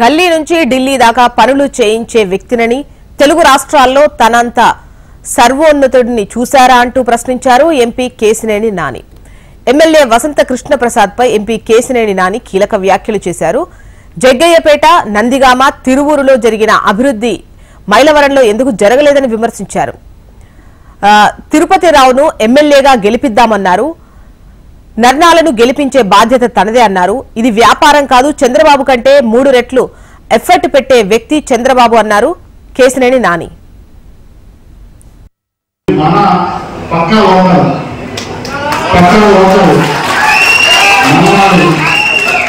గల్లీ నుంచి ఢిల్లీ దాకా పనులు చేయించే వ్యక్తినని, తెలుగు రాష్ట్రాల్లో తనంత సర్వోన్నతుడిని చూశారా అంటూ ప్రశ్నించారు ఎంపీ కేశినేని నాని. ఎమ్మెల్యే వసంత కృష్ణప్రసాద్ పై ఎంపీ కేశినేని నాని కీలక వ్యాఖ్యలు చేశారు. జగ్గయ్యపేట, నందిగామ, తిరువూరులో జరిగిన అభివృద్ధి మైలవరంలో ఎందుకు జరగలేదని విమర్శించారు. తిరుపతి రావును ఎమ్మెల్యేగా గెలిపిద్దామన్నారు. నర్నాలను గెలిపించే బాధ్యత తనదే అన్నారు. ఇది వ్యాపారం కాదు, చంద్రబాబు కంటే 3 రెట్లు ఎఫర్ట్ పెట్టే వ్యక్తి చంద్రబాబు అన్నారు కేశినేని నాని.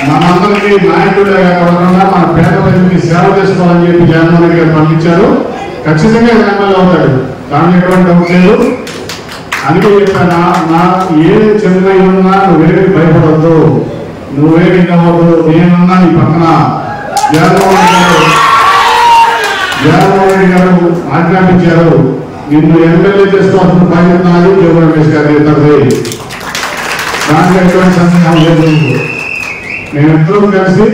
మనందరికీ నాయకుడిగా కాకుండా మన పేద ప్రజలకి సేవ చేసుకోవాలని చెప్పి జగన్మోహన్ రెడ్డి గారు పంపించారు. ఖచ్చితంగా ఎమ్మెల్యే అవుతాడు, దాని ఎటువంటి డౌట్ లేదు. అందుకే చెప్పాను, ఏ చంద్రయ్య ఉన్నా నువ్వేమి భయపడవద్దు, నువ్వేమి కావద్దు, నేనున్నా నీ పక్కన. జగన్మోహన్ రెడ్డి గారు ఆజ్ఞాపించారు, నిన్ను ఎమ్మెల్యే చేసుకోవాల్సిన బాధ్యత నాది, జోగి రమేష్ గారి ఇద్దరిది. దాంట్లో ఎటువంటి సందేహం లేదు. మేమిద్దరం కలిసి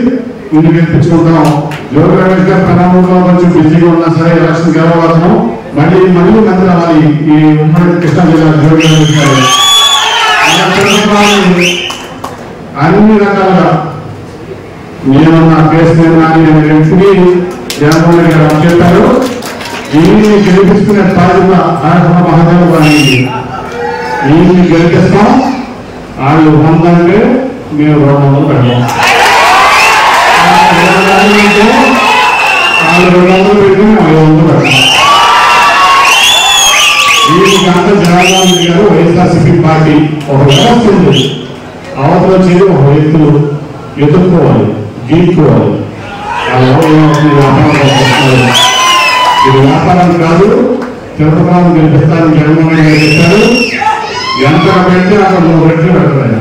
నిన్ను గెలిపించుకుంటాం. జోగి రమేష్ గారు ప్రణాళికలో కొంచెం బిజీగా ఉన్నా సరే ఎలక్షన్ గెలవగలను. మళ్ళీ మంత్రి అవ్వాలి ఈ ఉమ్మడి కృష్ణా జిల్లా జోగి రమేష్ గారు. అన్ని రకాలుగా నేనున్న కేసీఆర్ నాని వ్యక్తిని జగన్మోహన్ రెడ్డి గారు చెప్పారు. దీన్ని గెలిపిస్తున్న బాధ్యత ఆయన మహాదేవ గారికి. దీన్ని గెలిపిస్తాం, వాళ్ళు 100 అంటే మేము 200 పెడతాం. వాళ్ళు 200 పెట్టి 500 పెడతాం. దీనికంతా జగన్మోహన్ రెడ్డి గారు వైఎస్ఆర్సీపీ పార్టీ ఒక వ్యవస్థ ఉంది. అవతల చేసి ఒక వ్యక్తులు ఎదుర్కోవాలి, గీక్కోవాలి. ఇది వ్యాపారం కాదు, తిరుపతి గెలిపిస్తారని జగన్మోహన్ రెడ్డి గారు చెప్పారు. ఎంత పెడితే అక్కడ 3 రెట్లు పెడతారు.